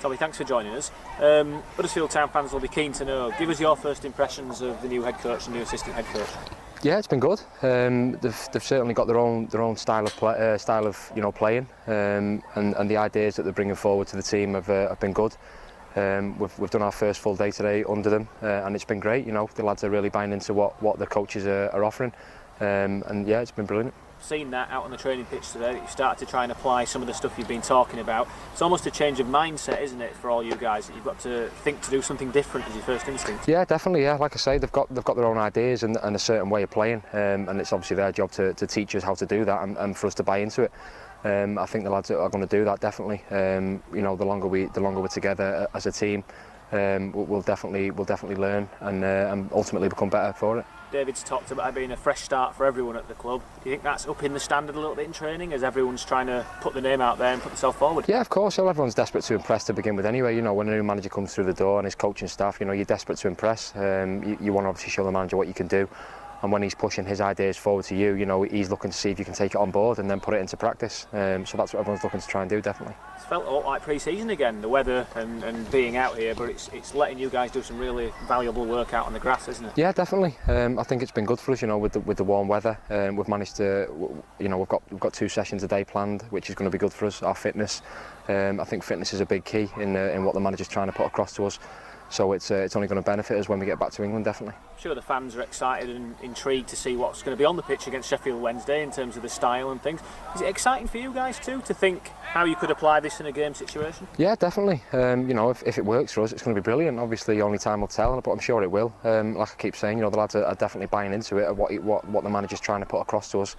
Tommy, thanks for joining us. Huddersfield Town fans will be keen to know, give us your first impressions of the new head coach and new assistant head coach. Yeah, it's been good. They've certainly got their own style of playing, and the ideas that they're bringing forward to the team have been good. We've done our first full day today under them, and it's been great. The lads are really buying into what the coaches are offering, and yeah, it's been brilliant. Seen that out on the training pitch today, that you started to try and apply some of the stuff you've been talking about. It's almost a change of mindset, isn't it, for all you guys, that you've got to think to do something different as your first instinct? Yeah, definitely. Yeah, like I say, they've got their own ideas and a certain way of playing, and it's obviously their job to teach us how to do that and for us to buy into it. I think the lads are going to do that definitely. The longer we're together as a team, we'll definitely learn and ultimately become better for it. David's talked about it being a fresh start for everyone at the club. Do you think that's upping the standard a little bit in training as everyone's trying to put the name out there and put themselves forward? Yeah, of course. Well, everyone's desperate to impress to begin with anyway. When a new manager comes through the door and his coaching staff, you're desperate to impress. You want to obviously show the manager what you can do. And when he's pushing his ideas forward to you, he's looking to see if you can take it on board and then put it into practice. So that's what everyone's looking to try and do, definitely. It's felt a lot like pre-season again, the weather and being out here, but it's letting you guys do some really valuable work out on the grass, isn't it? Yeah, definitely. I think it's been good for us, with the warm weather. We've managed to, we've got 2 sessions a day planned, which is going to be good for us. Our fitness, I think fitness is a big key in what the manager's trying to put across to us. So it's only going to benefit us when we get back to England, definitely. I'm sure the fans are excited and intrigued to see what's going to be on the pitch against Sheffield Wednesday in terms of the style and things. Is it exciting for you guys too to think how you could apply this in a game situation? Yeah, definitely. If it works for us, it's going to be brilliant. Obviously, only time will tell, but I'm sure it will. Like I keep saying, the lads are definitely buying into it, what the manager's trying to put across to us,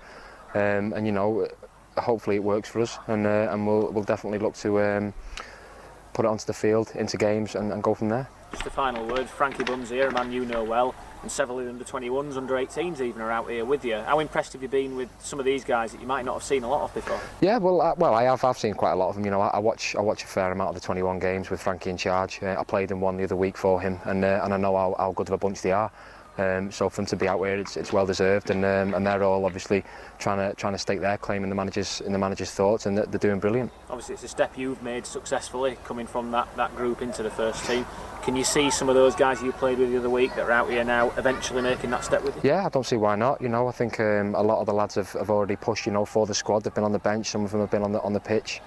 hopefully it works for us, and we'll definitely look to put it onto the field, into games, and go from there. Just a final word, Frankie Bunn's here, a man you know well, and several of the under-21s, under-18s even are out here with you. How impressed have you been with some of these guys that you might not have seen a lot of before? Yeah, I have. I've seen quite a lot of them. I watch a fair amount of the 21 games with Frankie in charge. I played in one the other week for him, and I know how good of a bunch they are. So for them to be out here, it's well deserved, and they're all obviously trying to stake their claim in the manager's thoughts, and they're doing brilliant. Obviously, it's a step you've made successfully coming from that group into the first team. Can you see some of those guys you played with the other week that are out here now eventually making that step with you? Yeah, I don't see why not. I think a lot of the lads have already pushed, for the squad. They've been on the bench. Some of them have been on the pitch.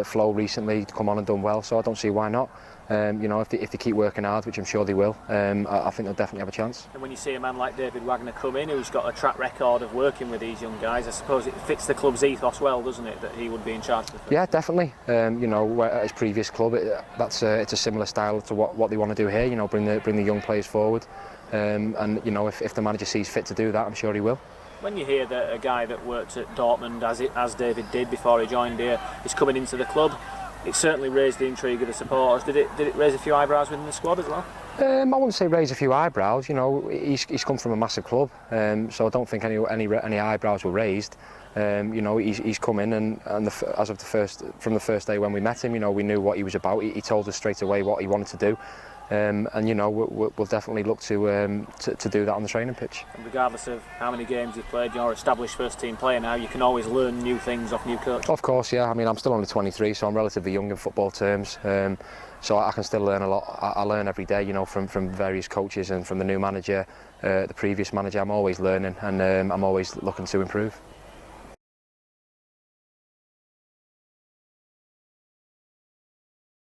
Flo recently come on and done well, so I don't see why not. If they keep working hard, which I'm sure they will, I think they'll definitely have a chance. And when you see a man like David Wagner come in, who's got a track record of working with these young guys, I suppose it fits the club's ethos well, doesn't it, that he would be in charge of the first? Yeah, definitely. At his previous club, it's a similar style to what they want to do here. Bring the young players forward, and if the manager sees fit to do that, I'm sure he will. When you hear that a guy that worked at Dortmund, as David did before he joined here, is coming into the club, it certainly raised the intrigue of the supporters. Did it raise a few eyebrows within the squad as well? I wouldn't say raise a few eyebrows. He's come from a massive club, so I don't think any eyebrows were raised. He's come in and from the first day when we met him, we knew what he was about. He told us straight away what he wanted to do. We'll definitely look to do that on the training pitch. And regardless of how many games you've played, you're an established first team player now, you can always learn new things off new coaches. Of course, yeah. I'm still only 23, so I'm relatively young in football terms. So I can still learn a lot. I learn every day, from various coaches and from the new manager, the previous manager. I'm always learning, and I'm always looking to improve.